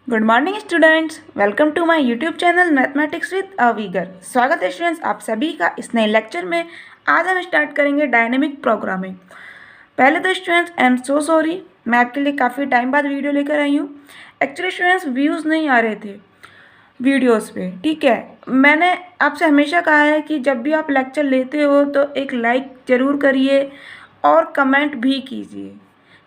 Good morning students, welcome to my YouTube channel mathematics with Avigar. स्वागत है students आप सभी का इस नए लेक्चर में। आज हम स्टार्ट करेंगे डायनेमिक प्रोग्रामिंग। पहले तो students I am so sorry, मैं आपके लिए काफ़ी टाइम बाद वीडियो लेकर आई हूँ। एक्चुअली स्टूडेंट्स व्यूज़ नहीं आ रहे थे वीडियोस पे, ठीक है। मैंने आपसे हमेशा कहा है कि जब भी आप लेक्चर लेते हो तो एक लाइक ज़रूर करिए और कमेंट भी कीजिए,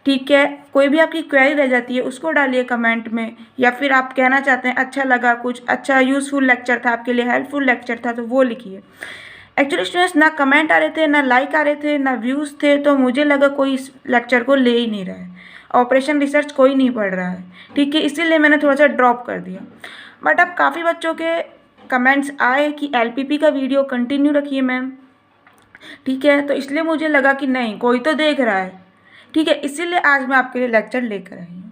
ठीक है। कोई भी आपकी क्वेरी रह जाती है उसको डालिए कमेंट में, या फिर आप कहना चाहते हैं अच्छा लगा, कुछ अच्छा यूज़फुल लेक्चर था आपके लिए, हेल्पफुल लेक्चर था, तो वो लिखिए। एक्चुअली स्टूडेंट्स ना कमेंट आ रहे थे, ना लाइक आ रहे थे, ना व्यूज़ थे, तो मुझे लगा कोई इस लेक्चर को ले ही नहीं रहा है, ऑपरेशन रिसर्च कोई नहीं पढ़ रहा है, ठीक है। इसीलिए मैंने थोड़ा सा ड्रॉप कर दिया। बट अब काफ़ी बच्चों के कमेंट्स आए कि एलपीपी का वीडियो कंटिन्यू रखिए मैम, ठीक है। तो इसलिए मुझे लगा कि नहीं, कोई तो देख रहा है, ठीक है। इसीलिए आज मैं आपके लिए लेक्चर लेकर आई हूँ।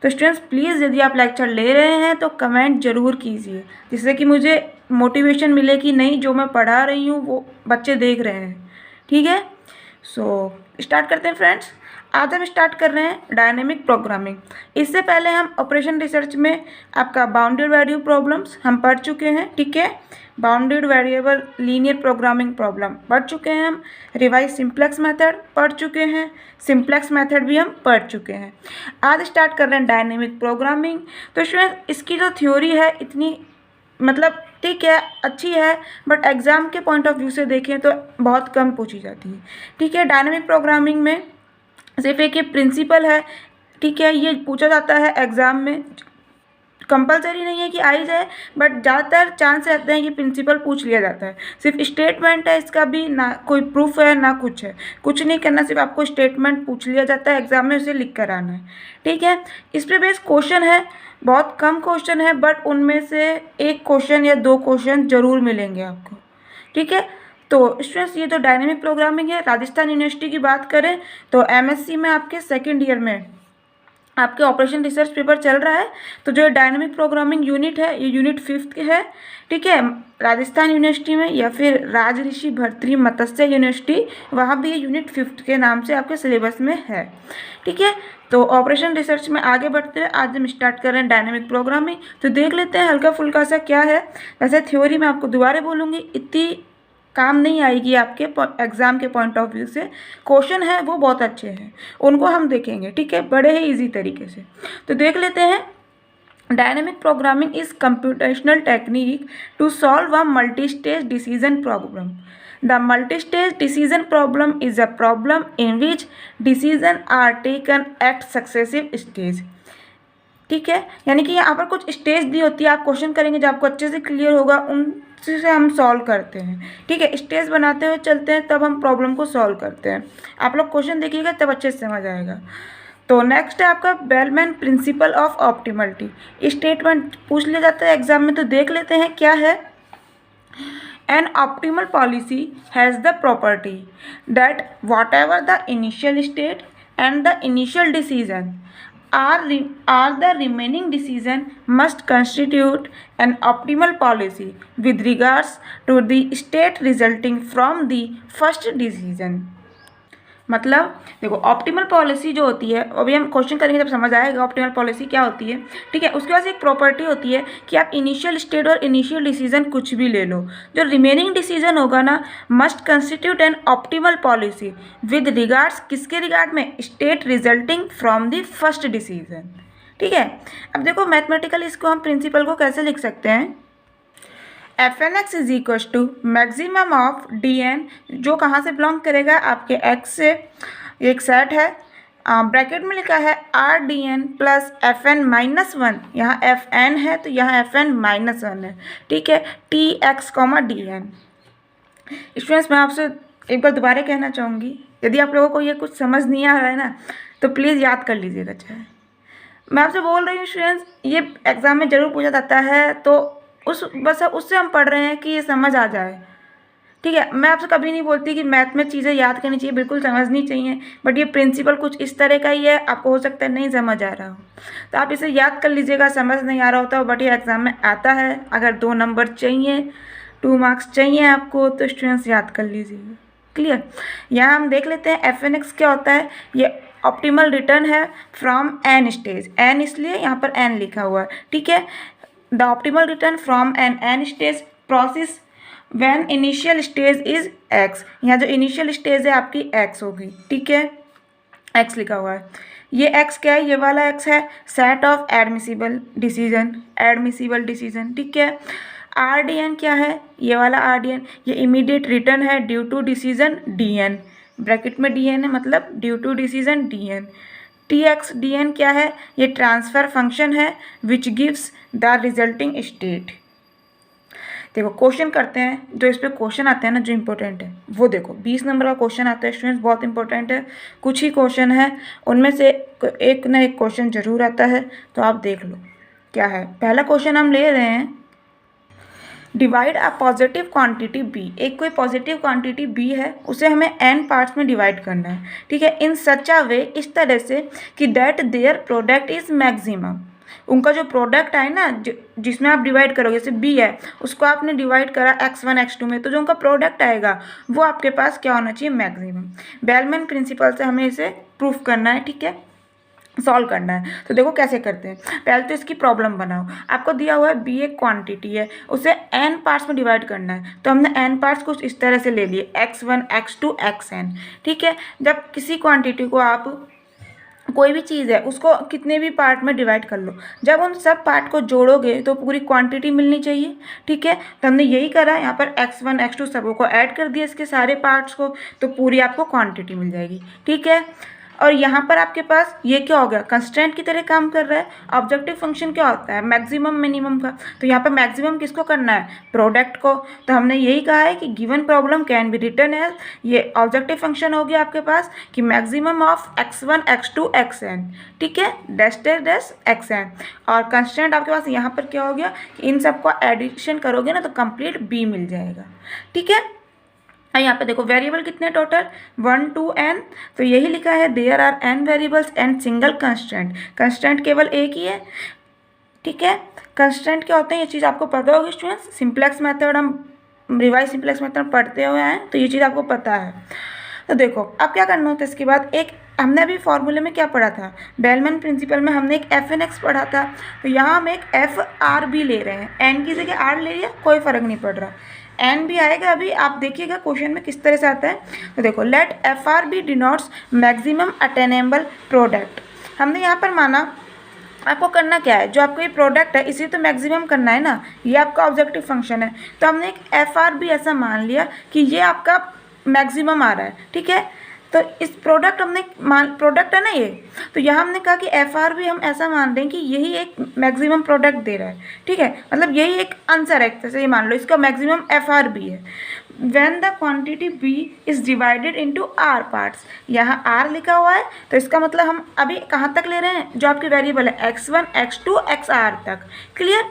तो स्टूडेंट्स प्लीज़ यदि आप लेक्चर ले रहे हैं तो कमेंट ज़रूर कीजिए, जिससे कि मुझे मोटिवेशन मिले कि नहीं, जो मैं पढ़ा रही हूँ वो बच्चे देख रहे हैं, ठीक है। सो स्टार्ट करते हैं फ्रेंड्स। आज हम स्टार्ट कर रहे हैं डायनेमिक प्रोग्रामिंग। इससे पहले हम ऑपरेशन रिसर्च में आपका बाउंडेड वैल्यू प्रॉब्लम्स हम पढ़ चुके हैं, ठीक है। Bounded variable linear programming problem पढ़ चुके हैं हम। रिवाइज सिंप्लेक्स मेथड पढ़ चुके हैं, सिंप्लेक्स मेथड भी हम पढ़ चुके हैं। आज स्टार्ट कर रहे हैं डायनेमिक प्रोग्रामिंग। तो स्टूडेंट इसकी जो थ्योरी है इतनी मतलब ठीक है, अच्छी है, बट एग्ज़ाम के पॉइंट ऑफ व्यू से देखें तो बहुत कम पूछी जाती है, ठीक है। डायनेमिक प्रोग्रामिंग में सिर्फ एक ये प्रिंसिपल है, ठीक है। ये पूछा जाता है एग्ज़ाम में, कंपलसरी नहीं है कि आ ही जाए, बट ज़्यादातर चांस रहते हैं कि प्रिंसिपल पूछ लिया जाता है। सिर्फ स्टेटमेंट है इसका, भी ना कोई प्रूफ है ना कुछ है, कुछ नहीं करना, सिर्फ आपको स्टेटमेंट पूछ लिया जाता है एग्जाम में, उसे लिख कर आना है, ठीक है। इस पर बेस्ड क्वेश्चन है, बहुत कम क्वेश्चन है, बट उनमें से एक क्वेश्चन या दो क्वेश्चन जरूर मिलेंगे आपको, ठीक है। तो स्टूडेंट्स ये तो डायनेमिक प्रोग्रामिंग है। राजस्थान यूनिवर्सिटी की बात करें तो एमएससी में आपके सेकेंड ईयर में आपके ऑपरेशन रिसर्च पेपर चल रहा है। तो जो डायनेमिक प्रोग्रामिंग यूनिट है ये यूनिट 5 है, ठीक है। राजस्थान यूनिवर्सिटी में या फिर राजऋषि भर्तृहरि मत्स्य यूनिवर्सिटी, वहाँ भी ये यूनिट 5 के नाम से आपके सिलेबस में है, ठीक है। तो ऑपरेशन रिसर्च में आगे बढ़ते हुए आज हम स्टार्ट कर रहे हैं डायनेमिक प्रोग्रामिंग। तो देख लेते हैं हल्का फुल्का सा क्या है। वैसे थ्योरी मैं आपको दोबारा बोलूँगी, इतनी काम नहीं आएगी आपके एग्ज़ाम के पॉइंट ऑफ व्यू से। क्वेश्चन है वो बहुत अच्छे हैं, उनको हम देखेंगे, ठीक है, बड़े ही इजी तरीके से। तो देख लेते हैं। Dynamic programming is computational technique to solve a multi stage decision problem. The multi stage decision problem is a problem in which decision are taken at successive stage, ठीक है। यानी कि यहाँ पर कुछ स्टेज दी होती है, आप क्वेश्चन करेंगे जब आपको अच्छे से क्लियर होगा, उनसे हम सॉल्व करते हैं, ठीक है। स्टेज बनाते हुए चलते हैं तब हम प्रॉब्लम को सॉल्व करते हैं। आप लोग क्वेश्चन देखिएगा तब अच्छे से समझ आएगा। तो नेक्स्ट है आपका bellman principle of optimality. Statement पूछ लिया जाता है एग्जाम में, तो देख लेते हैं क्या है। An optimal policy has the property that whatever the initial state and the initial decision are the remaining decision must constitute an optimal policy with regards to the state resulting from the first decision। मतलब देखो, optimal policy जो होती है, अभी हम question करेंगे जब समझ आएगा ऑप्टिमल पॉलिसी क्या होती है, ठीक है। उसके बाद एक प्रॉपर्टी होती है कि आप इनिशियल स्टेट और इनिशियल डिसीजन कुछ भी ले लो, जो रिमेनिंग डिसीजन होगा ना must constitute an optimal policy with regards, किसके रिगार्ड में, state resulting from the first decision, ठीक है। अब देखो मैथमेटिकली इसको हम प्रिंसिपल को कैसे लिख सकते हैं। F N X is equal to maximum of D N, जो कहाँ से बिलोंग करेगा, आपके एक्स से, एक सेट है, ब्रैकेट में लिखा है R D N plus F N minus one, यहाँ एफ एन है तो यहाँ एफ एन माइनस वन है, ठीक है। T X comma D N. Students मैं आपसे एक बार दोबारा कहना चाहूँगी, यदि आप लोगों को ये कुछ समझ नहीं आ रहा है ना तो प्लीज़ याद कर लीजिएगा। चाहे मैं आपसे बोल रही हूँ स्टूडेंट्स, ये एग्ज़ाम में ज़रूर पूछा जाता है, तो बस उससे हम पढ़ रहे हैं कि ये समझ आ जाए, ठीक है। मैं आपसे कभी नहीं बोलती कि मैथ में चीज़ें याद करनी चाहिए, बिल्कुल समझनी चाहिए, बट ये प्रिंसिपल कुछ इस तरह का ही है, आपको हो सकता है नहीं समझ आ रहा हो तो आप इसे याद कर लीजिएगा। समझ नहीं आ रहा होता बट ये एग्ज़ाम में आता है। अगर 2 नंबर चाहिए, 2 मार्क्स चाहिए आपको, तो स्टूडेंट्स याद कर लीजिएगा। क्लियर। यहाँ हम देख लेते हैं एफ एन एक्स क्या होता है। ये ऑप्टिमल रिटर्न है फ्रॉम एन स्टेज, एन इसलिए यहाँ पर एन लिखा हुआ है, ठीक है। The optimal return from N stage process when initial stage is X, यहाँ जो इनिशियल स्टेज है आपकी एक्स होगी, ठीक है, एक्स लिखा हुआ है। ये एक्स क्या है, ये वाला एक्स है सेट ऑफ एडमिसिबल डिसीजन, ठीक है। आर डी एन क्या है, ये वाला आर डी एन, ये इमीडिएट रिटर्न है due to decision D N, bracket में डी एन है मतलब due to decision D N. T X D N क्या है, ये ट्रांसफ़र फंक्शन है which gives the resulting state. देखो क्वेश्चन करते हैं, जो इस पर क्वेश्चन आते हैं ना जो इंपॉर्टेंट है वो देखो 20 नंबर का क्वेश्चन आता है स्टूडेंट्स, बहुत इंपॉर्टेंट है। कुछ ही क्वेश्चन है, उनमें से एक ना एक क्वेश्चन जरूर आता है, तो आप देख लो क्या है। पहला क्वेश्चन हम ले रहे हैं, divide a positive quantity B, एक कोई पॉजिटिव क्वांटिटी बी है, उसे हमें एन पार्ट्स में डिवाइड करना है, ठीक है। इन सच अ वे, इस तरह से कि that their product is maximum, उनका जो प्रोडक्ट है ना जिसमें आप डिवाइड करोगे, जैसे बी है उसको आपने डिवाइड करा x1 x2 में, तो जो उनका प्रोडक्ट आएगा वो आपके पास क्या होना चाहिए, मैक्सिमम। बेलमैन प्रिंसिपल से हमें इसे प्रूफ करना है, ठीक है, सॉल्व करना है। तो देखो कैसे करते हैं, पहले तो इसकी प्रॉब्लम बनाओ। आपको दिया हुआ है बी एक क्वांटिटी है, उसे एन पार्ट्स में डिवाइड करना है, तो हमने एन पार्ट्स कुछ इस तरह से ले लिए x1 x2 xn, ठीक है। जब किसी क्वांटिटी को आप कोई भी चीज़ है उसको कितने भी पार्ट में डिवाइड कर लो, जब उन सब पार्ट को जोड़ोगे तो पूरी क्वांटिटी मिलनी चाहिए, ठीक है। तो हमने यही करा, यहाँ पर x1 x2 सबों को ऐड कर दिया इसके सारे पार्ट्स को, तो पूरी आपको क्वांटिटी मिल जाएगी, ठीक है। और यहाँ पर आपके पास ये क्या हो गया, कंस्टेंट की तरह काम कर रहा है। ऑब्जेक्टिव फंक्शन क्या होता है, मैक्सिमम मिनिमम का, तो यहाँ पर मैक्सिमम किसको करना है, प्रोडक्ट को। तो हमने यही कहा है कि given problem can be return as, ये ऑब्जेक्टिव फंक्शन हो गया आपके पास कि maximum of x1 x2 xn, ठीक है, डैश डैश डैश xn। और कंस्टेंट आपके पास यहाँ पर क्या हो गया कि इन सबको एडिशन करोगे ना तो कंप्लीट b मिल जाएगा, ठीक है। यहाँ पे देखो वेरिएबल कितने टोटल 1 2 n, तो यही लिखा है there are n variables and single constant, constant केवल एक ही है, ठीक है। कंस्टेंट क्या होते हैं ये चीज़ आपको पता होगी स्टूडेंट्स, सिंप्लेक्स मेथड हम रिवाइज सिंप्लेक्स मेथड पढ़ते हुए हैं, तो ये चीज़ आपको पता है। तो देखो अब क्या करना होता है, इसके बाद एक हमने अभी फॉर्मूले में क्या पढ़ा था, बेलमैन प्रिंसिपल में हमने एक fn(x) पढ़ा था, तो यहाँ हम एक FRB ले रहे हैं, n की जगह r ले लिया, कोई फ़र्क नहीं पड़ रहा, एन भी आएगा। अभी आप देखिएगा क्वेश्चन में किस तरह से आता है, तो देखो let FRB denotes maximum attainable product. हमने यहाँ पर माना आपको करना क्या है, जो आपको ये प्रोडक्ट है इसी तो मैक्सिमम करना है ना, ये आपका ऑब्जेक्टिव फंक्शन है, तो हमने एक FRB ऐसा मान लिया कि ये आपका मैक्सिमम आ रहा है, ठीक है। तो इस प्रोडक्ट हमने प्रोडक्ट है ना ये, तो यहाँ हमने कहा कि FRB हम ऐसा मान रहे हैं कि यही एक मैक्सिमम प्रोडक्ट दे रहा है, ठीक है, मतलब यही एक आंसर है, जैसे ये मान लो इसका मैक्सिमम FRB है। When the quantity B is divided into R parts, यहाँ R लिखा हुआ है, तो इसका मतलब हम अभी कहाँ तक ले रहे हैं, जो आपकी वेरिएबल है x1 x2 xr तक, क्लियर।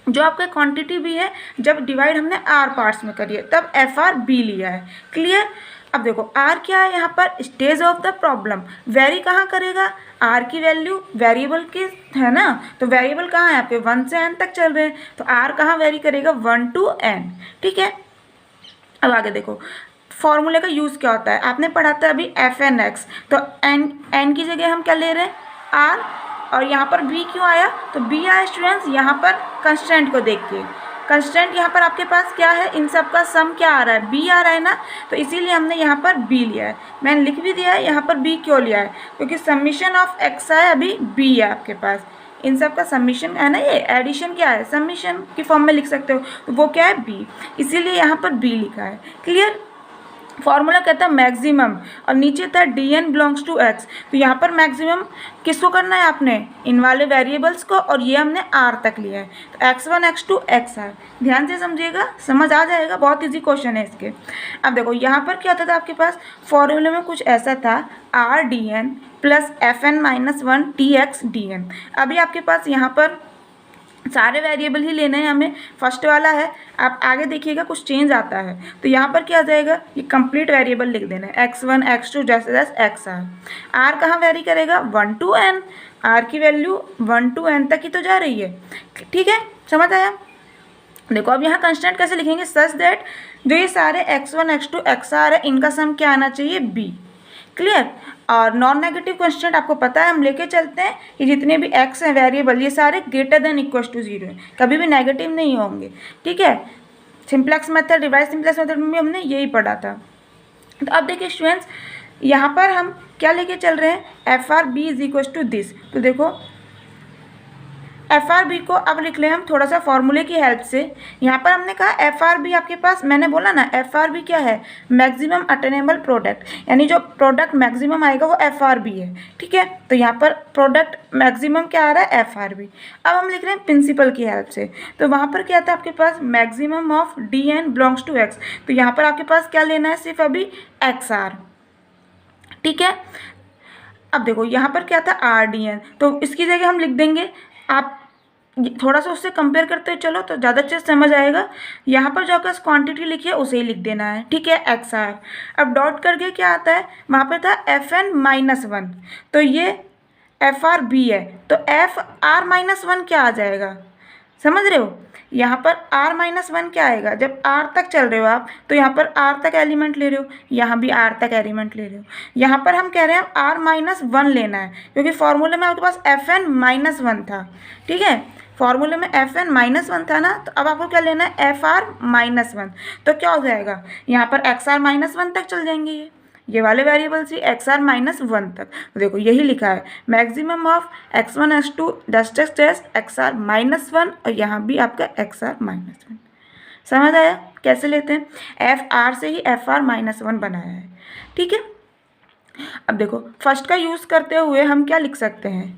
जो आपका क्वांटिटी भी है जब डिवाइड हमने R पार्ट्स में करी है तब FRB लिया है, क्लियर। अब देखो R क्या है, यहाँ पर stage of the problem very कहाँ करेगा, R की वैल्यू वेरिएबल की है ना, तो वेरिएबल कहाँ है यहाँ पे 1 से n तक चल रहे हैं, तो R कहाँ वेरी करेगा 1 to n, ठीक है। अब आगे देखो फॉर्मूले का यूज़ क्या होता है, आपने पढ़ा था अभी fn(x), तो n की जगह हम क्या ले रहे हैं R, और यहाँ पर b क्यों आया, तो b आया स्टूडेंट्स यहाँ पर कंस्टेंट को देख के, कंस्टेंट यहाँ पर आपके पास क्या है, इन सब का सम क्या आ रहा है, b आ रहा है ना, तो इसीलिए हमने यहाँ पर b लिया है। मैंने लिख भी दिया है यहाँ पर b क्यों लिया है, क्योंकि समीशन ऑफ x है, अभी b है आपके पास, इन सब का समीशन है ना, ये एडिशन क्या है, समीशन की फॉर्म में लिख सकते हो, तो वो क्या है b, इसीलिए यहाँ पर b लिखा है, क्लियर। फॉर्मूला कहता है मैक्सिमम, और नीचे था dn बिलोंग्स टू x, तो यहाँ पर मैक्सिमम किसको करना है आपने, इन वाले वेरिएबल्स को, और ये हमने r तक लिया है, तो x1 x2 xr, ध्यान से समझिएगा, समझ आ जाएगा, बहुत इजी क्वेश्चन है इसके। अब देखो यहाँ पर क्या होता था आपके पास, फॉर्मूले में कुछ ऐसा था r dn plus fn-1 tx dn। अभी आपके पास यहाँ पर सारे वेरिएबल ही लेने हैं हमें, फर्स्ट वाला है, आप आगे देखिएगा कुछ चेंज आता है, तो यहाँ पर क्या आ जाएगा, ये कंप्लीट वेरिएबल लिख देना है x1 x2 जैसे जैसे xr। r कहाँ वेरी करेगा 1 to n, r की वैल्यू 1 to n तक ही तो जा रही है, ठीक है, समझ आया। देखो अब यहाँ कंस्टेंट कैसे लिखेंगे, सच दैट जो ये सारे x1 x2 xr है इनका सम क्या आना चाहिए b, क्लियर। और नॉन नेगेटिव कांस्टेंट आपको पता है, हम लेके चलते हैं कि जितने भी एक्स हैं वेरिएबल ये सारे ग्रेटर देन इक्वल टू 0 है, कभी भी नेगेटिव नहीं होंगे, ठीक है। Simplex method, revise simplex method में हमने यही पढ़ा था। तो अब देखिए स्टूडेंट्स, यहाँ पर हम क्या लेके चल रहे हैं, F R B is equal to this. तो देखो एफ आर बी को अब लिख लें हम थोड़ा सा फॉर्मूले की हेल्प से। यहाँ पर हमने कहा एफ आर बी आपके पास, मैंने बोला ना एफ आर बी क्या है, मैक्सिमम अटेनेबल प्रोडक्ट, यानी जो प्रोडक्ट मैक्सिमम आएगा वो एफ आर बी है, ठीक है। तो यहाँ पर प्रोडक्ट मैक्सिमम क्या आ रहा है, एफ आर बी। अब हम लिख रहे हैं प्रिंसिपल की हेल्प से। तो वहाँ पर क्या था आपके पास, maximum of D n belongs to x. तो यहाँ पर आपके पास क्या लेना है, सिर्फ अभी एक्स आर, ठीक है। अब देखो यहाँ पर क्या था, आर डी एन, तो इसकी जगह हम लिख देंगे, आप थोड़ा सा उससे कंपेयर करते हो चलो तो ज़्यादा अच्छे से समझ आएगा। यहाँ पर जो आपका क्वांटिटी लिखी है उसे ही लिख देना है, ठीक है, एक्स आर। अब डॉट करके क्या आता है, वहाँ पर था एफ एन माइनस वन, तो ये एफ आर बी है, तो एफ आर माइनस वन क्या आ जाएगा, समझ रहे हो। यहाँ पर r माइनस वन क्या आएगा, जब r तक चल रहे हो आप तो यहाँ पर r तक एलिमेंट ले रहे हो, यहाँ भी r तक एलिमेंट ले रहे हो। यहाँ पर हम कह रहे हैं r माइनस वन लेना है, क्योंकि फॉर्मूले में आपके पास एफ एन माइनस वन था, ठीक है। फॉर्मूले में एफ एन माइनस वन था ना, तो अब आपको क्या लेना है, एफ आर माइनस वन। तो क्या हो जाएगा, यहाँ पर एक्स आर माइनस वन तक चल जाएंगे, ये वाले वेरिएबल्स ही एक्स आर माइनस वन तक। तो देखो यही लिखा है, maximum of X one X two dust X R minus one, और यहाँ भी आपका एक्स आर माइनस वन। समझ आया कैसे लेते हैं, एफ आर से ही एफ आर माइनस वन बनाया है, ठीक है। अब देखो फर्स्ट का यूज़ करते हुए हम क्या लिख सकते हैं,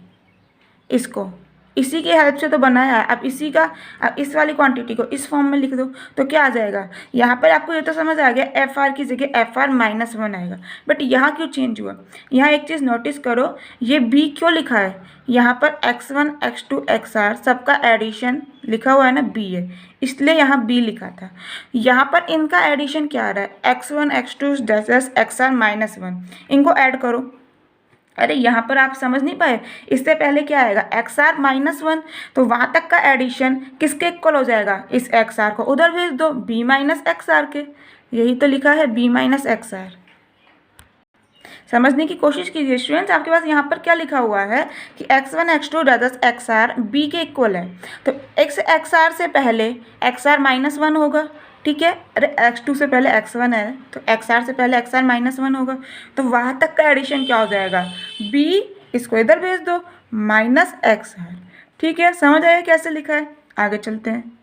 इसको इसी के हेल्प से तो बनाया है। अब इसी का, अब इस वाली क्वांटिटी को इस फॉर्म में लिख दो तो क्या आ जाएगा, यहाँ पर आपको ये तो समझ आ गया एफ आर की जगह एफ आर माइनस वन आएगा। बट यहाँ क्यों चेंज हुआ, यहाँ एक चीज़ नोटिस करो, ये बी क्यों लिखा है, यहाँ पर X one X two X R सबका एडिशन लिखा हुआ है ना, बी है, इसलिए यहाँ बी लिखा था। यहाँ पर इनका एडिशन क्या आ रहा है, X one X two X R minus one, इनको ऐड करो। अरे यहाँ पर आप समझ नहीं पाए, इससे पहले क्या आएगा, एक्स आर माइनस वन, तो वहाँ तक का एडिशन किसके इक्वल हो जाएगा, इस एक्स आर को उधर भेज दो, बी माइनस एक्स आर के, यही तो लिखा है बी माइनस एक्स आर। समझने की कोशिश कीजिए स्टूडेंट्स, आपके पास यहाँ पर क्या लिखा हुआ है कि X one X two dots X R B के इक्वल है, तो एक्स आर से पहले एक्स आर माइनस वन होगा, ठीक है। अरे एक्स टू से पहले एक्स वन है तो एक्स आर से पहले एक्स आर माइनस वन होगा, तो वहाँ तक का एडिशन क्या हो जाएगा, बी, इसको इधर भेज दो, माइनस एक्स आर, ठीक है। समझ आया कैसे लिखा है, आगे चलते हैं।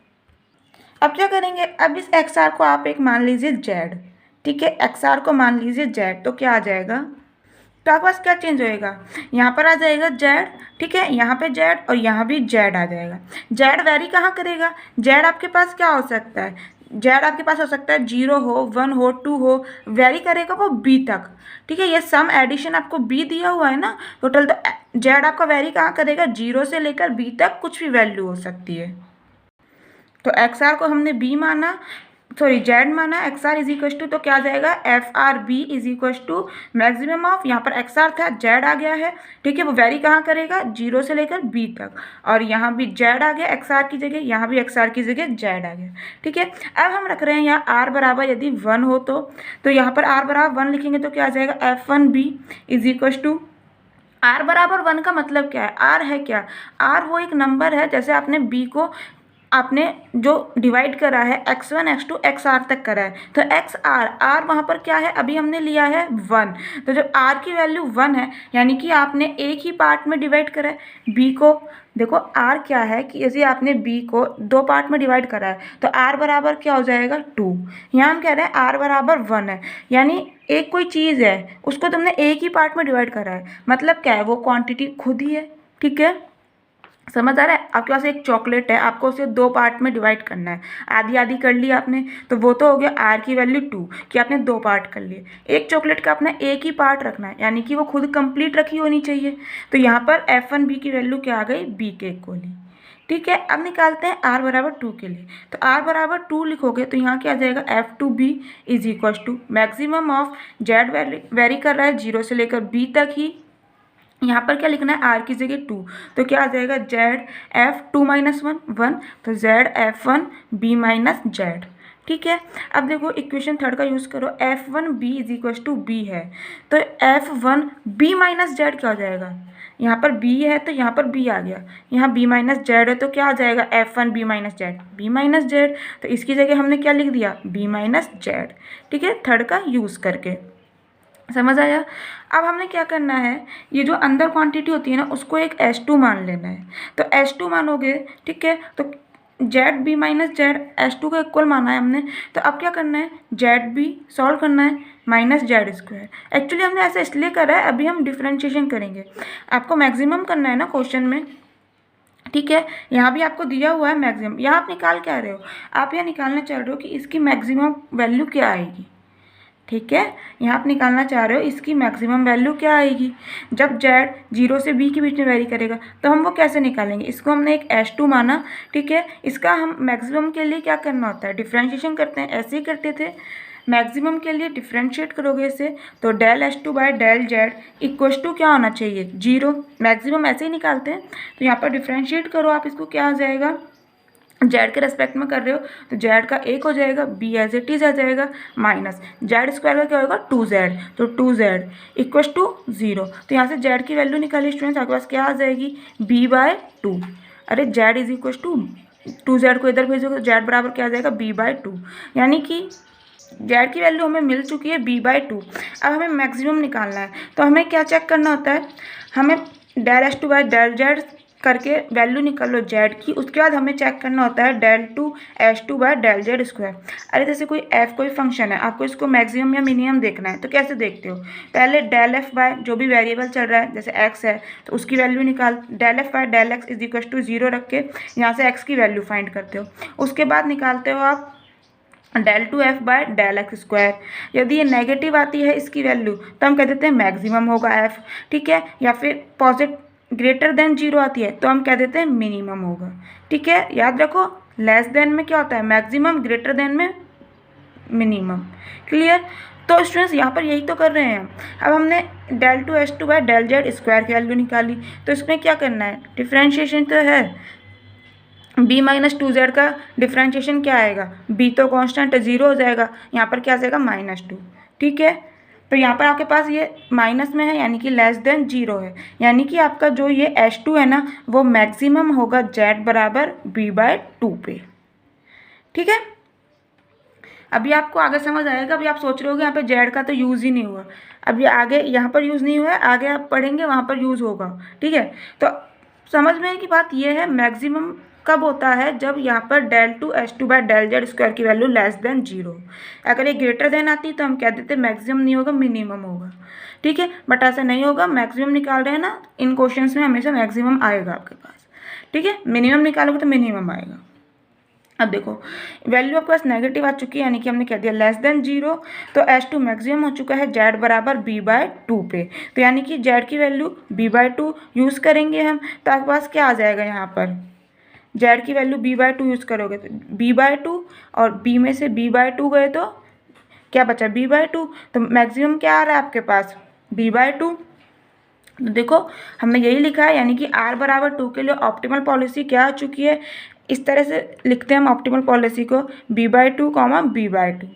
अब क्या करेंगे, अब इस एक्स आर को आप एक मान लीजिए जेड, ठीक है, एक्स आर को मान लीजिए जेड, तो क्या आ जाएगा, तो आपके पास क्या चेंज होएगा, यहाँ पर आ जाएगा जेड, ठीक है, यहाँ पे जेड और यहाँ भी जेड आ जाएगा। जेड वेरी कहाँ करेगा, जेड आपके पास क्या हो सकता है, जेड आपके पास हो सकता है 0 हो, 1 हो, 2 हो, वेरी करेगा वो बी तक, ठीक है। ये सम एडिशन आपको बी दिया हुआ है ना टोटल, तो जेड आपका वेरी कहाँ करेगा, 0 से लेकर बी तक कुछ भी वैल्यू हो सकती है। तो एक्स आर को हमने बी माना, सॉरी जेड माना, X R is equal to, तो क्या आ जाएगा, F R B is equal to maximum of, यहाँ पर एक्स आर था, जेड आ गया है, ठीक है, वो वेरी कहाँ करेगा, 0 से लेकर बी तक, और यहाँ भी जेड आ गया एक्स आर की जगह, यहाँ भी एक्स आर की जगह जेड आ गया, ठीक है। अब हम रख रहे हैं यहाँ आर बराबर यदि 1 हो तो यहाँ पर आर बराबर 1 लिखेंगे तो क्या आ जाएगा, F one B is equal to, R बराबर 1 का मतलब क्या है, आर है क्या, आर वो एक नंबर है, जैसे आपने बी को आपने जो डिवाइड करा है X one X two X R तक करा है, तो एक्स आर, आर वहाँ पर क्या है, अभी हमने लिया है 1, तो जब आर की वैल्यू 1 है यानी कि आपने एक ही पार्ट में डिवाइड करा है बी को। देखो आर क्या है कि यदि आपने बी को 2 पार्ट में डिवाइड करा है तो आर बराबर क्या हो जाएगा, 2। यहाँ हम कह रहे हैं आर बराबर 1 है, यानी एक कोई चीज़ है उसको तुमने एक ही पार्ट में डिवाइड करा है, मतलब क्या है, वो क्वान्टिटी खुद ही है, ठीक है। समझ आ रहा है, आपके पास एक चॉकलेट है, आपको उसे 2 पार्ट में डिवाइड करना है, आधी आधी कर लिया आपने, तो वो तो हो गया आर की वैल्यू 2 कि आपने 2 पार्ट कर लिए। एक चॉकलेट का अपना एक ही पार्ट रखना है, यानी कि वो खुद कंप्लीट रखी होनी चाहिए, तो यहाँ पर एफ वन बी की वैल्यू क्या आ गई, बी के इक्वल, ठीक है। अब निकालते हैं आर बराबर 2 के लिए, तो आर बराबर 2 लिखोगे तो यहाँ क्या आ जाएगा, F two B is equal to maximum of Z vary कर रहा है 0 से लेकर बी तक ही, यहाँ पर क्या लिखना है, आर की जगह 2, तो क्या आ जाएगा, जेड एफ 2 माइनस 1 1, तो Z F 1 B minus Z, ठीक है। अब देखो इक्वेशन थर्ड का यूज़ करो, F1b is equal to be है, तो F1b माइनस जेड क्या हो जाएगा, यहाँ पर b है तो यहाँ पर b आ गया, यहाँ b माइनस जेड है तो क्या आ जाएगा F1b minus Z, b minus Z, तो इसकी जगह हमने क्या लिख दिया b माइनस जेड। ठीक है, थर्ड का यूज़ करके, समझ आया। अब हमने क्या करना है, ये जो अंदर क्वांटिटी होती है ना उसको एक S2 मान लेना है, तो S2 मानोगे, ठीक है, तो Z B minus Z S2 का इक्वल माना है हमने, तो अब क्या करना है, जेड बी सॉल्व करना है माइनस जेड स्क्वायर। एक्चुअली हमने ऐसा इसलिए करा है, अभी हम डिफ्रेंशिएशन करेंगे, आपको मैक्सिमम करना है ना क्वेश्चन में, ठीक है। यहाँ भी आपको दिया हुआ है मैक्सिमम, यहाँ आप निकाल क्या रहे हो, आप यहाँ निकालना चाह रहे हो कि इसकी मैक्सिमम वैल्यू क्या आएगी, ठीक है, यहाँ आप निकालना चाह रहे हो इसकी मैक्सिमम वैल्यू क्या आएगी। जब जेड 0 से b के बीच में वेरी करेगा तो हम वो कैसे निकालेंगे, इसको हमने एक S2 माना, ठीक है, इसका हम मैक्सिमम के लिए क्या करना होता है, डिफ्रेंशिएशन करते हैं, ऐसे ही करते थे। मैक्सिमम के लिए डिफ्रेंशिएट करोगे इसे तो del S2 by del Z equals to क्या होना चाहिए, 0। मैक्सिमम ऐसे ही निकालते हैं, तो यहाँ पर डिफ्रेंशिएट करो आप इसको, क्या आ जाएगा, जेड के रेस्पेक्ट में कर रहे हो तो जेड का 1 हो जाएगा, बी एज इट इज आ जाएगा, माइनस जेड स्क्वायर का क्या होगा 2z, तो 2z इक्वस टू 0। तो यहाँ से जेड की वैल्यू निकाली स्टूडेंट्स, आपके पास क्या आ जाएगी b/2। अरे Z is equals to 2z को इधर भेजोगे तो जेड बराबर क्या आ जाएगा b/2, यानी कि जेड की वैल्यू हमें मिल चुकी है b/2। अब हमें मैक्सिमम निकालना है, तो हमें क्या चेक करना होता है, हमें del S2 by del Z करके वैल्यू निकाल लो जेड की, उसके बाद हमें चेक करना होता है del two S2 by del Z square. अरे जैसे कोई f कोई फंक्शन है, आपको इसको मैक्सिमम या मिनिमम देखना है तो कैसे देखते हो, पहले डेल f बाय जो भी वेरिएबल चल रहा है, जैसे x है तो उसकी वैल्यू निकाल, del f by del x is equal to 0 रख के यहाँ से x की वैल्यू फाइंड करते हो, उसके बाद निकालते हो आप del two F by del X square. यदि ये नेगेटिव आती है इसकी वैल्यू तो हम कह देते हैं मैक्सिमम होगा f, ठीक है, या फिर पॉजिटिव ग्रेटर देन 0 आती है तो हम कह देते हैं मिनिमम होगा, ठीक है। याद रखो लेस देन में क्या होता है मैक्सिमम, ग्रेटर देन में मिनिमम, क्लियर। तो स्टूडेंट्स यहाँ पर यही तो कर रहे हैं हम। अब हमने del two S2 by del Z square की वैल्यू निकाली, तो इसमें क्या करना है, डिफ्रेंशिएशन तो है, b-2z का डिफ्रेंशिएशन क्या आएगा, b तो कांस्टेंट 0 हो जाएगा, यहाँ पर क्या आ जाएगा -2, ठीक है। तो यहाँ पर आपके पास ये माइनस में है यानी कि लेस देन 0 है, यानी कि आपका जो ये S2 है ना वो मैक्सिमम होगा z बराबर b/2 पे, ठीक है। अभी आपको आगे समझ आएगा, अभी आप सोच रहे होगे यहाँ पे जेड का तो यूज़ ही नहीं हुआ, अभी आगे यहाँ पर यूज़ नहीं हुआ है, आगे आप पढ़ेंगे वहाँ पर यूज़ होगा, ठीक है। तो समझ में की बात ये है, मैक्सिमम कब होता है, जब यहाँ पर del two S2 by del Z square की वैल्यू लेस देन 0। अगर ये ग्रेटर देन आती तो हम कह देते मैक्सिमम नहीं होगा मिनिमम होगा, ठीक है, बट ऐसा नहीं होगा। मैक्सिमम निकाल रहे हैं ना, इन क्वेश्चंस में हमेशा मैक्सिमम आएगा आपके पास, ठीक है, मिनिमम निकालोगे तो मिनिमम आएगा। अब देखो वैल्यू आपके पास नेगेटिव आ चुकी है, यानी कि हमने कह दिया लेस देन 0, तो S2 मैक्सिमम हो चुका है z बराबर b/2 पे, तो यानी कि z की वैल्यू b/2 यूज़ करेंगे हम, तो आपके पास क्या आ जाएगा, यहाँ पर z की वैल्यू b/2 यूज़ करोगे तो b/2, और b में से b/2 गए तो क्या बचा b/2, तो मैक्सिमम क्या आ रहा है आपके पास b/2। तो देखो हमने यही लिखा है, यानी कि r बराबर 2 के लिए ऑप्टिमल पॉलिसी क्या आ चुकी है, इस तरह से लिखते हैं हम ऑप्टिमल पॉलिसी को b/2 b/2,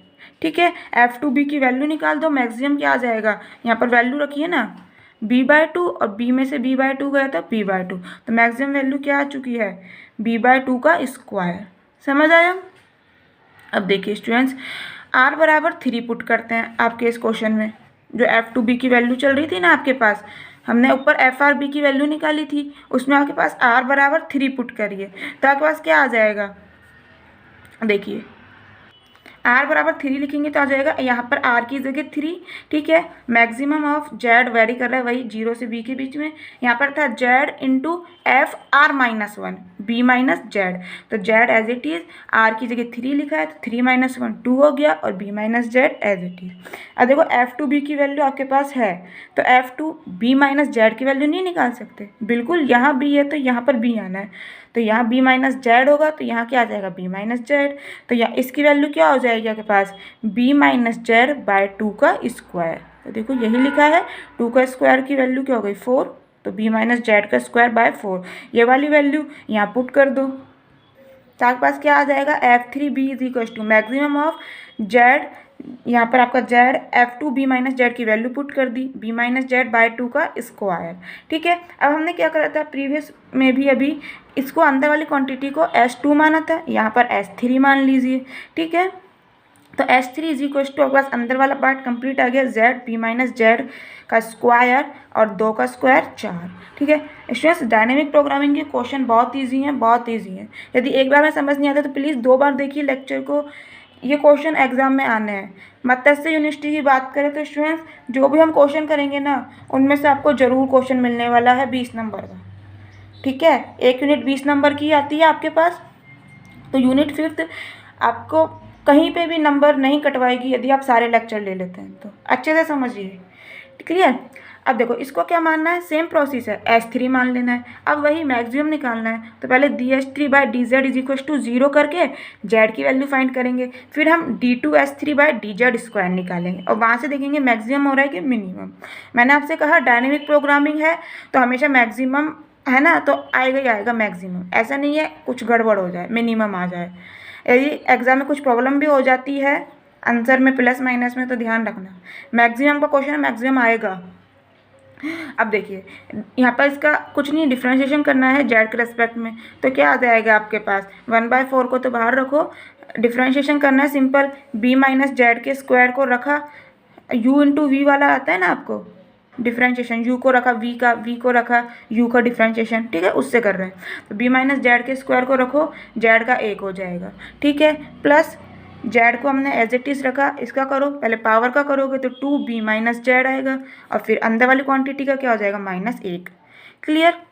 ठीक है। F2b की वैल्यू निकाल दो, मैक्सिमम क्या आ जाएगा, यहाँ पर वैल्यू रखिए ना b/2, और b में से b/2 गया था b/2, तो मैक्सिमम वैल्यू क्या आ चुकी है b/2 का स्क्वायर, समझ आया। अब देखिए स्टूडेंट्स r बराबर 3 पुट करते हैं आपके इस क्वेश्चन में, जो F2b की वैल्यू चल रही थी ना आपके पास, हमने ऊपर FRB की वैल्यू निकाली थी, उसमें आपके पास r बराबर 3 पुट करिए तो आपके पास क्या आ जाएगा, देखिए r बराबर 3 लिखेंगे तो आ जाएगा यहाँ पर r की जगह 3, ठीक है। मैक्सिमम ऑफ z वेरी कर रहा है वही 0 से b के बीच में, यहाँ पर था z into FR-1 b minus Z, तो z as it is, r की जगह 3 लिखा है तो 3 - 1 2 हो गया, और b minus Z as it is. अब देखो F2b की वैल्यू आपके पास है, तो F2b माइनस जेड की वैल्यू नहीं निकाल सकते, बिल्कुल यहाँ b है तो यहाँ पर b आना है, तो यहाँ b माइनस जेड होगा तो यहाँ क्या आ जाएगा b माइनस जेड, तो यहाँ इसकी वैल्यू क्या हो जाएगी आपके पास b माइनस जेड बाय 2 का स्क्वायर। तो देखो यही लिखा है, 2 का स्क्वायर की वैल्यू क्या हो गई 4, तो b माइनस जेड का स्क्वायर बाय 4, ये वाली वैल्यू यहाँ पुट कर दो, तो आपके पास क्या आ जाएगा, F3B is equal to maximum of Z, यहाँ पर आपका जेड F2B माइनस जेड की वैल्यू पुट कर दी, B माइनस जेड बाई 2 का स्क्वायर। ठीक है, अब हमने क्या करा था प्रीवियस में भी, अभी इसको अंदर वाली क्वांटिटी को S2 माना था, यहाँ पर S3 मान लीजिए। ठीक है, तो S3 इज इक्वल टू आपके पास अंदर वाला पार्ट कंप्लीट आ गया, जेड B माइनस जेड का स्क्वायर और 2 का स्क्वायर 4। ठीक है स्टूडेंट्स, डायनेमिक प्रोग्रामिंग के क्वेश्चन बहुत ईजी हैं, बहुत ईजी हैं। यदि एक बार में समझ नहीं आता तो प्लीज़ 2 बार देखिए लेक्चर को, ये क्वेश्चन एग्जाम में आने हैं। मत्स्य यूनिवर्सिटी की बात करें तो स्टूडेंट्स जो भी हम क्वेश्चन करेंगे ना, उनमें से आपको ज़रूर क्वेश्चन मिलने वाला है 20 नंबर का। ठीक है, एक यूनिट 20 नंबर की आती है आपके पास, तो यूनिट 5th आपको कहीं पे भी नंबर नहीं कटवाएगी यदि आप सारे लेक्चर ले लेते हैं तो। अच्छे से समझिए, क्लियर। अब देखो इसको क्या मानना है, सेम प्रोसेस है, S3 मान लेना है। अब वही मैक्सिमम निकालना है, तो पहले dS3 by D Z is equal to 0 करके जेड की वैल्यू फाइंड करेंगे, फिर हम D2S3 by D Z square निकालेंगे और वहाँ से देखेंगे मैक्सिमम हो रहा है कि मिनिमम। मैंने आपसे कहा डायनेमिक प्रोग्रामिंग है तो हमेशा मैक्सिमम है ना, तो आएगा ही आएगा मैक्सिमम, ऐसा नहीं है कुछ गड़बड़ हो जाए मिनिमम आ जाए। यदि एग्जाम में कुछ प्रॉब्लम भी हो जाती है आंसर में प्लस माइनस में, तो ध्यान रखना मैक्सिमम का क्वेश्चन है, मैक्सिमम आएगा। अब देखिए यहाँ पर इसका कुछ नहीं, डिफ्रेंशिएशन करना है जेड के रेस्पेक्ट में, तो क्या आ जाएगा आपके पास 1/4 को तो बाहर रखो, डिफ्रेंशिएशन करना है सिंपल, b माइनस जेड के स्क्वायर को रखा, u इंटू वी वाला आता है ना आपको डिफ्रेंशिएशन, u को रखा v का, v को रखा u का डिफ्रेंशिएशन। ठीक है, उससे कर रहे हैं, तो b माइनस जेड के स्क्वायर को रखो, जेड का 1 हो जाएगा। ठीक है, प्लस जेड को हमने एज इट इज रखा, इसका करो, पहले पावर का करोगे तो 2b माइनस जेड आएगा और फिर अंदर वाली क्वांटिटी का क्या हो जाएगा -1। क्लियर,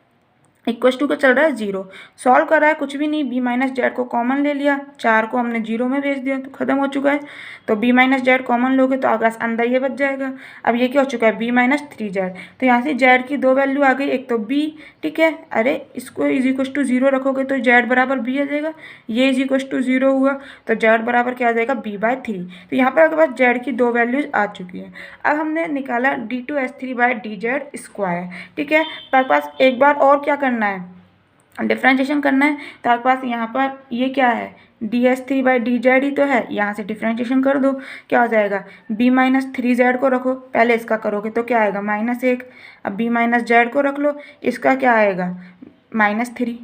इक्वस टू का चल रहा है 0, सॉल्व कर रहा है कुछ भी नहीं, b माइनस जेड को कॉमन ले लिया, 4 को हमने 0 में भेज दिया तो खत्म हो चुका है। तो b माइनस जेड कॉमन लोगे तो आगे अंदर ये बच जाएगा। अब ये क्या हो चुका है b माइनस 3 जेड, तो यहाँ से जेड की 2 वैल्यू आ गई, एक तो b, ठीक है, अरे इसको इज इक्वस टू 0 रखोगे तो जेड बराबर b आ जाएगा, ये इज इक्वस टू 0 हुआ तो जेड बराबर क्या आ जाएगा b/3। तो यहाँ पर आपके पास जेड की 2 वैल्यूज आ चुकी हैं। अब हमने निकाला D2S3 by D Z square. ठीक है, तो आपके पास एक बार और क्या करना है, डिफ्रेंशिएशन करना है, तो आपके पास यहाँ पर ये क्या है DS3 बाई डी जेड ही तो है, यहाँ से डिफ्रेंशिएशन कर दो, क्या हो जाएगा b माइनस 3 जेड को रखो, पहले इसका करोगे तो क्या आएगा -1, अब b माइनस जेड को रख लो, इसका क्या आएगा -3,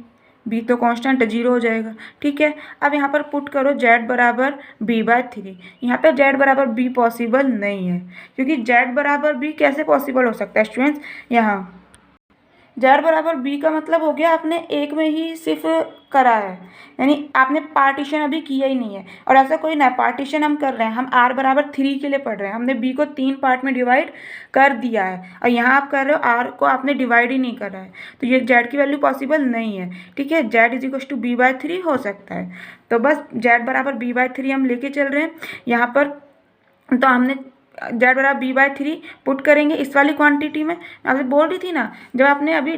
b तो कांस्टेंट 0 हो जाएगा। ठीक है, अब यहाँ पर पुट करो z बराबर b/3, यहाँ पे z बराबर b पॉसिबल नहीं है, क्योंकि z बराबर b कैसे पॉसिबल हो सकता है स्टूडेंट्स, यहाँ जेड बराबर b का मतलब हो गया आपने एक में ही सिर्फ करा है, यानी आपने पार्टीशन अभी किया ही नहीं है। और ऐसा कोई ना, पार्टीशन हम कर रहे हैं, हम r बराबर 3 के लिए पढ़ रहे हैं, हमने b को 3 पार्ट में डिवाइड कर दिया है और यहाँ आप कर रहे हो r को आपने डिवाइड ही नहीं करा है, तो ये z की वैल्यू पॉसिबल नहीं है। ठीक है, z is equal to b/3 हो सकता है, तो बस z बराबर b/3 हम लेके चल रहे हैं यहाँ पर। तो हमने जेड बराबर b/3 पुट करेंगे इस वाली क्वांटिटी में, मैं आपसे बोल रही थी ना जब आपने अभी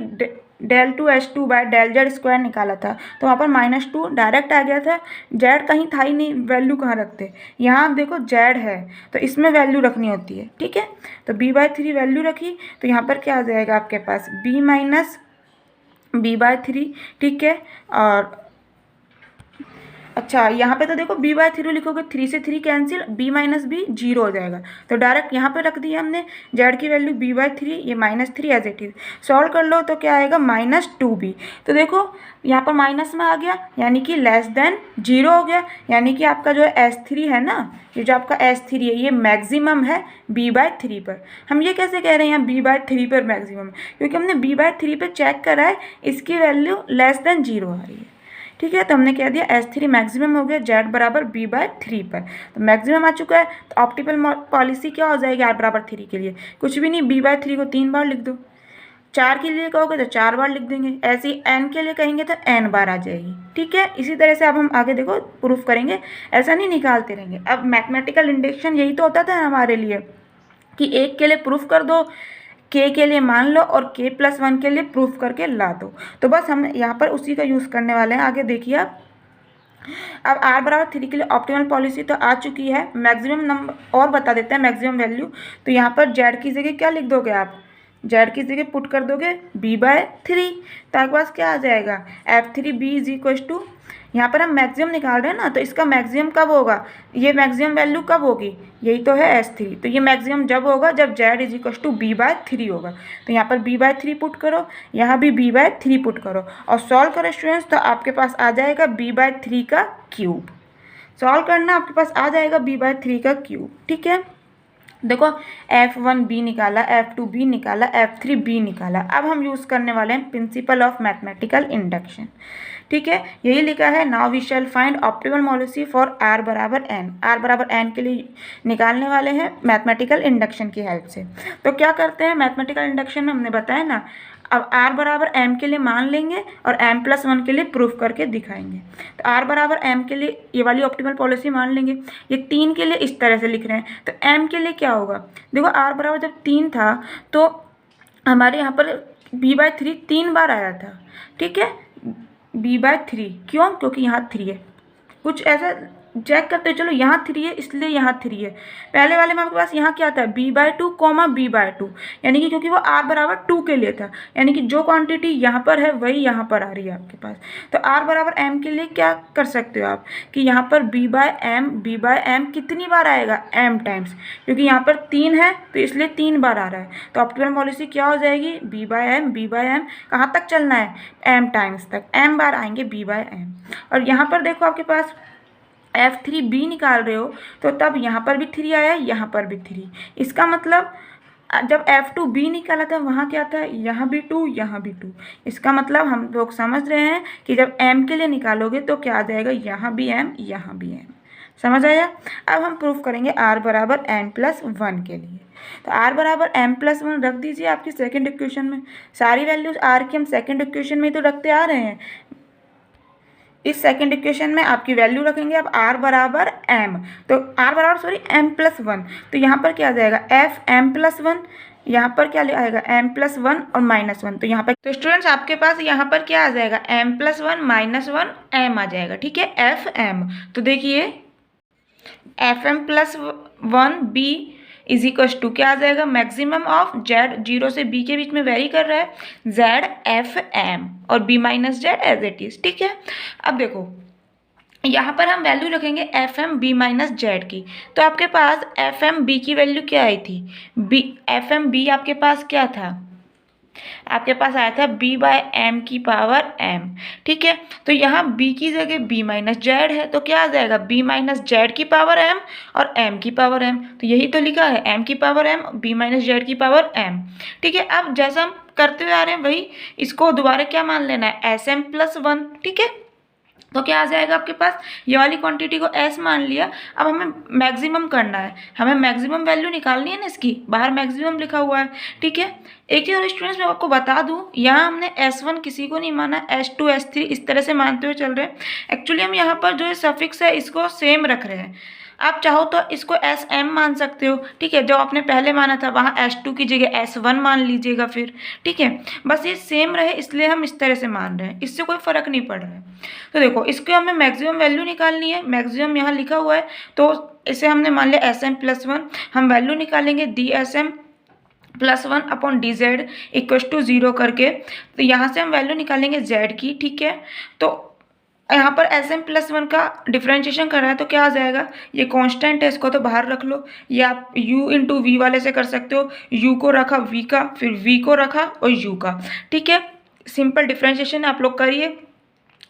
del2S2 bye del Z square निकाला था तो वहाँ पर -2 डायरेक्ट आ गया था, जेड कहीं था ही नहीं, वैल्यू कहाँ रखते, यहाँ आप देखो जेड है तो इसमें वैल्यू रखनी होती है। ठीक है, तो b/3 वैल्यू रखी तो यहाँ पर क्या आ जाएगा आपके पास b माइनस b/3। ठीक है, और अच्छा यहाँ पे तो देखो b/3 लिखोगे, 3 से 3 कैंसिल, b माइनस b 0 हो जाएगा, तो डायरेक्ट यहाँ पे रख दिया हमने z की वैल्यू b/3, ये -3 एज इट इज, सॉल्व कर लो तो क्या आएगा -2b। तो देखो यहाँ पर माइनस में आ गया यानी कि लेस देन 0 हो गया, यानी कि आपका जो S3 है ना, ये जो आपका S3 है ये मैक्सिमम है b/3 पर। हम ये कैसे कह रहे हैं यहाँ b/3 पर मैक्सिमम, क्योंकि हमने b/3 पर चेक करा है, इसकी वैल्यू लेस देन 0 आ रही है। ठीक है, तो हमने कह दिया S3 मैक्सिमम हो गया z बराबर b/3 पर, तो मैक्सिमम आ चुका है। तो ऑप्टिमल पॉलिसी क्या हो जाएगी r बराबर 3 के लिए, कुछ भी नहीं, b/3 को 3 बार लिख दो, 4 के लिए कहोगे तो 4 बार लिख देंगे, ऐसे ही n के लिए कहेंगे तो n बार आ जाएगी। ठीक है, इसी तरह से अब हम आगे देखो प्रूफ करेंगे, ऐसा नहीं निकालते रहेंगे। अब मैथमेटिकल इंडक्शन यही तो होता था हमारे लिए कि एक के लिए प्रूफ कर दो, k के लिए मान लो और k+1 के लिए प्रूफ करके ला दो, तो बस हम यहाँ पर उसी का यूज़ करने वाले हैं। आगे देखिए आप, अब r बराबर 3 के लिए ऑप्टिमल पॉलिसी तो आ चुकी है, मैक्सिमम नंबर और बता देते हैं मैक्सिमम वैल्यू, तो यहाँ पर z की जगह क्या लिख दोगे आप जेड की जगह पुट कर दोगे b/3, तो आपके पास क्या आ जाएगा f3b इज इक्वल टू, यहाँ पर हम मैक्सिमम निकाल रहे हैं ना, तो इसका मैक्सिमम कब होगा, ये मैक्सिमम वैल्यू कब होगी, यही तो है S3, तो ये मैक्सिमम जब होगा जब z is equal to b/3 होगा। तो यहाँ पर b/3 पुट करो, यहाँ भी b/3 पुट करो और सॉल्व करो स्टूडेंट्स, तो आपके पास आ जाएगा b/3 का क्यूब। सॉल्व करना, आपके पास आ जाएगा b/3 का क्यूब। ठीक है, देखो f1b निकाला, f2b निकाला, f3b निकाला। अब हम यूज़ करने वाले हैं प्रिंसिपल ऑफ मैथमेटिकल इंडक्शन। ठीक है, यही लिखा है, now we shall find optimal policy for r बराबर n। r बराबर n के लिए निकालने वाले हैं मैथमेटिकल इंडक्शन की हेल्प से। तो क्या करते हैं, मैथमेटिकल इंडक्शन में हमने बताया ना, अब r बराबर m के लिए मान लेंगे और m+1 के लिए प्रूफ करके दिखाएंगे। तो r बराबर m के लिए ये वाली ऑप्टिमल पॉलिसी मान लेंगे। ये 3 के लिए इस तरह से लिख रहे हैं, तो m के लिए क्या होगा, देखो r बराबर जब 3 था तो हमारे यहाँ पर b/3 3 बार आया था। ठीक है, b/3 क्यों, क्योंकि यहाँ 3 है, कुछ ऐसा चेक करते चलो, यहाँ 3 है इसलिए यहाँ 3 है। पहले वाले में आपके पास यहाँ क्या था b/2 b/2, यानी कि क्योंकि वो r बराबर 2 के लिए था, यानी कि जो क्वांटिटी यहाँ पर है वही यहाँ पर आ रही है आपके पास। तो r बराबर m के लिए क्या कर सकते हो आप कि यहाँ पर b/m कितनी बार आएगा, m टाइम्स, क्योंकि यहाँ पर 3 है तो इसलिए 3 बार आ रहा है। तो ऑप्टिमल पॉलिसी क्या हो जाएगी, b/m कहाँ तक चलना है, m टाइम्स तक, m बार आएंगे b/m। और यहाँ पर देखो आपके पास f3b निकाल रहे हो तो तब यहाँ पर भी 3 आया, यहाँ पर भी 3। इसका मतलब जब f2b निकाला था वहाँ क्या था, यहाँ भी 2, यहाँ भी 2। इसका मतलब हम लोग समझ रहे हैं कि जब m के लिए निकालोगे तो क्या आ जाएगा, यहाँ भी m, यहाँ भी m। समझ आया। अब हम प्रूफ करेंगे r बराबर n+1 के लिए। तो r बराबर m+1 रख दीजिए आपकी सेकेंड इक्वेशन में। सारी वैल्यूज r की हम सेकेंड इक्वेशन में ही तो रखते आ रहे हैं। इस सेकेंड इक्वेशन में आपकी वैल्यू रखेंगे अब r बराबर m, तो r बराबर m+1, तो यहाँ पर क्या आ जाएगा fm+1, यहाँ पर क्या आएगा m+1 और -1, तो यहाँ पर तो स्टूडेंट्स आपके पास यहाँ पर क्या आ जाएगा m+1 -1 m आ जाएगा। ठीक है, fm, तो देखिए fm+1b इज इक्वल टू क्या आ जाएगा, मैक्सिमम ऑफ z 0 से b के बीच में वेरी कर रहा है, z fm और b - z as it is. ठीक है, अब देखो यहाँ पर हम वैल्यू रखेंगे fm b - z की। तो आपके पास fm b की वैल्यू क्या आई थी, fm b आपके पास क्या था, आपके पास आया था b/m की पावर m। ठीक है, तो यहाँ b की जगह b - z है, तो क्या आ जाएगा b - z की पावर m और m की पावर m। तो यही तो लिखा है m की पावर m, b - z की पावर m। ठीक है, अब जैसा हम करते हुए आ रहे हैं वही इसको दोबारा क्या मान लेना है, sm+1। ठीक है, तो क्या आ जाएगा आपके पास, ये वाली क्वांटिटी को s मान लिया। अब हमें मैक्सिमम करना है, हमें मैक्सिमम वैल्यू निकालनी है ना, इसकी बाहर मैक्सिमम लिखा हुआ है। ठीक है, एक चीज़ और स्टूडेंट्स मैं आपको बता दूं, यहाँ हमने s1 किसी को नहीं माना, s2 s3 इस तरह से मानते हुए चल रहे हैं। एक्चुअली हम यहाँ पर जो सफिक्स है इसको सेम रख रहे हैं। आप चाहो तो इसको sm मान सकते हो। ठीक है, जो आपने पहले माना था वहाँ s2 की जगह s1 मान लीजिएगा फिर। ठीक है, बस ये सेम रहे इसलिए हम इस तरह से मान रहे हैं, इससे कोई फ़र्क नहीं पड़ रहा है। तो देखो इसके हमें मैक्सिमम वैल्यू निकालनी है, मैक्सिमम यहाँ लिखा हुआ है, तो इसे हमने मान लिया sm+1। हम वैल्यू निकालेंगे dsm+1/dz = 0 करके। तो यहाँ से हम वैल्यू निकालेंगे z की। ठीक है, तो यहाँ पर sm+1 का डिफ्रेंशिएशन कर रहा है तो क्या आ जाएगा, ये कांस्टेंट है इसको तो बाहर रख लो, ये आप u × v वाले से कर सकते हो, u को रखा v का, फिर v को रखा और u का। ठीक है, सिंपल डिफ्रेंशिएशन आप लोग करिए,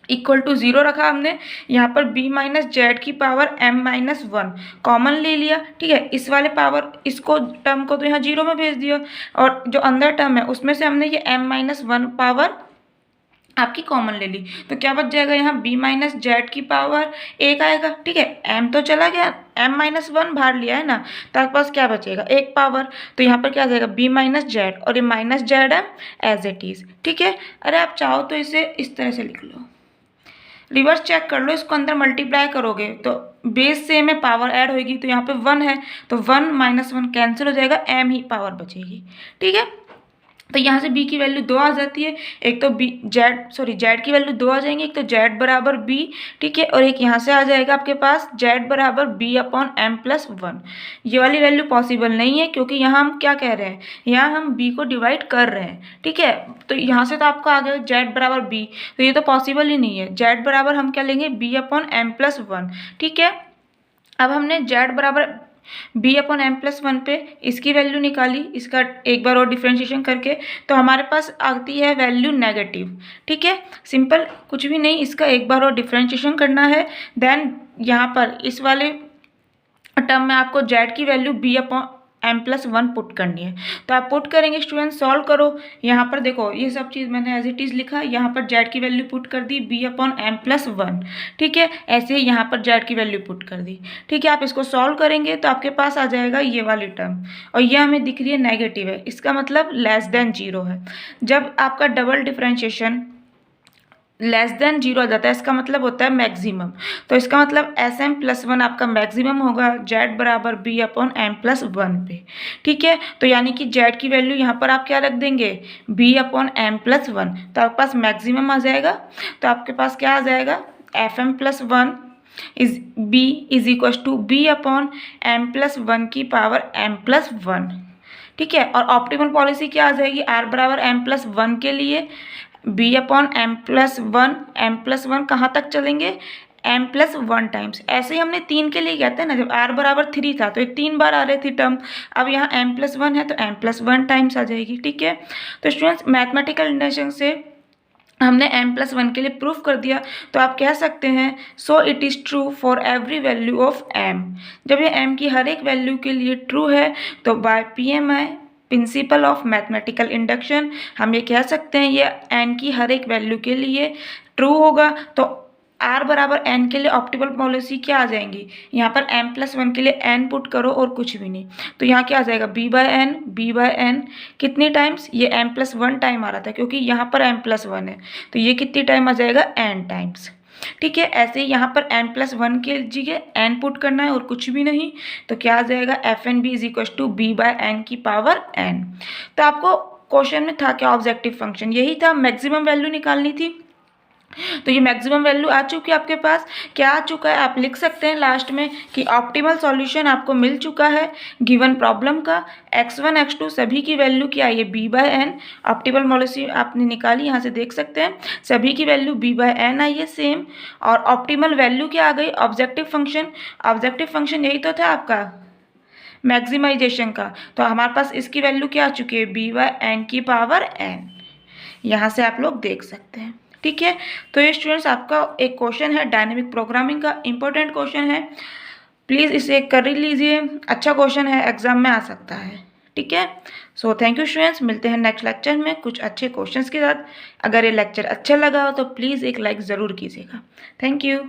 = 0 रखा हमने, यहाँ पर b - z की पावर m-1 कॉमन ले लिया। ठीक है, इस वाले पावर इसको टर्म को तो यहाँ 0 में भेज दिया और जो अंदर टर्म है उसमें से हमने ये m-1 पावर आपकी कॉमन ले ली, तो क्या बच जाएगा, यहाँ b - z की पावर 1 आएगा। ठीक है, m तो चला गया, m-1 बाहर लिया है ना, तो आपके पास क्या बचेगा, 1 पावर। तो यहाँ पर क्या आ जाएगा b - z और ये -zm एज इट इज़। ठीक है, अरे आप चाहो तो इसे इस तरह से लिख लो, रिवर्स चेक कर लो, इसको अंदर मल्टीप्लाई करोगे तो बेस से में पावर ऐड होगी, तो यहाँ पे 1 है तो 1 - 1 कैंसिल हो जाएगा, m ही पावर बचेगी। ठीक है, तो यहाँ से b की वैल्यू 2 आ जाती है। एक तो z की वैल्यू 2 आ जाएंगी, एक तो z बराबर b, ठीक है, और एक यहाँ से आ जाएगा आपके पास z बराबर b/m+1। ये वाली वैल्यू पॉसिबल नहीं है क्योंकि यहाँ हम क्या कह रहे हैं, यहाँ हम b को डिवाइड कर रहे हैं, ठीक है। तो यहाँ से तो आपका आ गया z बराबर b, तो ये तो पॉसिबल ही नहीं है। z बराबर हम क्या लेंगे, b/m+1, ठीक है। अब हमने z बराबर b/m+1 पे इसकी वैल्यू निकाली, इसका एक बार और डिफ्रेंशिएशन करके, तो हमारे पास आती है वैल्यू नेगेटिव, ठीक है। सिंपल, कुछ भी नहीं, इसका एक बार और डिफ्रेंशिएशन करना है। देन यहाँ पर इस वाले टर्म में आपको z की वैल्यू b/m+1 पुट करनी है। तो आप पुट करेंगे स्टूडेंट, सॉल्व करो। यहाँ पर देखो ये सब चीज़ मैंने एज इट इज़ लिखा, यहाँ पर z की वैल्यू पुट कर दी b/m+1, ठीक है। ऐसे ही यहाँ पर z की वैल्यू पुट कर दी, ठीक है। आप इसको सॉल्व करेंगे तो आपके पास आ जाएगा ये वाली टर्म, और ये हमें दिख रही है नेगेटिव है, इसका मतलब <0 है। जब आपका डबल डिफ्रेंशिएशन <0 आ जाता है, इसका मतलब होता है मैक्सिमम। तो इसका मतलब Sm+1 आपका मैक्सिमम होगा z बराबर b/m+1 पे, ठीक है। तो यानी कि z की वैल्यू यहाँ पर आप क्या रख देंगे, b/m+1, तो आपके पास मैक्सिमम आ जाएगा। तो आपके पास क्या आ जाएगा, Fm+1 इज b/m+1 की पावर m+1, ठीक है। और ऑप्टिमल पॉलिसी क्या आ जाएगी, r बराबर m+1 के लिए b/m+1, m+1 कहाँ तक चलेंगे, m+1 टाइम्स। ऐसे ही हमने 3 के लिए कहते हैं ना, जब r बराबर 3 था तो ये 3 बार आ रही थी टर्म, अब यहाँ m+1 है तो m+1 टाइम्स आ जाएगी, ठीक है। तो स्टूडेंट्स, मैथमेटिकल इंडक्शन से हमने m+1 के लिए प्रूफ कर दिया। तो आप कह सकते हैं so it is true for every value of m। जब ये m की हर एक वैल्यू के लिए ट्रू है तो by PMI, principle of mathematical induction, हम ये कह सकते हैं ये n की हर एक वैल्यू के लिए ट्रू होगा। तो r बराबर n के लिए ऑप्टिमल पॉलिसी क्या आ जाएंगी, यहाँ पर m+1 के लिए n पुट करो और कुछ भी नहीं, तो यहाँ क्या आ जाएगा b/n कितनी टाइम्स, ये m+1 टाइम आ रहा था क्योंकि यहाँ पर m+1 है, तो ये कितनी टाइम आ जाएगा, n टाइम्स, ठीक है। ऐसे ही यहाँ पर m+1 के जगह n पुट करना है और कुछ भी नहीं, तो क्या आ जाएगा Fnb = b/n की पावर n। तो आपको क्वेश्चन में था क्या, ऑब्जेक्टिव फंक्शन यही था, मैक्सिमम वैल्यू निकालनी थी। तो ये मैक्सिमम वैल्यू आ चुकी है आपके पास, क्या आ चुका है, आप लिख सकते हैं लास्ट में कि ऑप्टिमल सॉल्यूशन आपको मिल चुका है गिवन प्रॉब्लम का। x1 x2 सभी की वैल्यू क्या है, ये b/n, ऑप्टिमल पॉलिसी आपने निकाली, यहाँ से देख सकते हैं सभी की वैल्यू b/n आई है सेम। और ऑप्टिमल वैल्यू क्या आ गई, ऑब्जेक्टिव फंक्शन। ऑब्जेक्टिव फंक्शन यही तो था आपका मैक्सिमाइजेशन का, तो हमारे पास इसकी वैल्यू क्या आ चुकी है, b/n की पावर n, यहाँ से आप लोग देख सकते हैं, ठीक है। तो ये स्टूडेंट्स आपका एक क्वेश्चन है डायनेमिक प्रोग्रामिंग का, इंपॉर्टेंट क्वेश्चन है, प्लीज़ इसे कर लीजिए, अच्छा क्वेश्चन है, एग्जाम में आ सकता है, ठीक है। सो थैंक यू स्टूडेंट्स, मिलते हैं नेक्स्ट लेक्चर में कुछ अच्छे क्वेश्चंस के साथ। अगर ये लेक्चर अच्छा लगा हो तो प्लीज़ एक लाइक ज़रूर कीजिएगा। Thank you.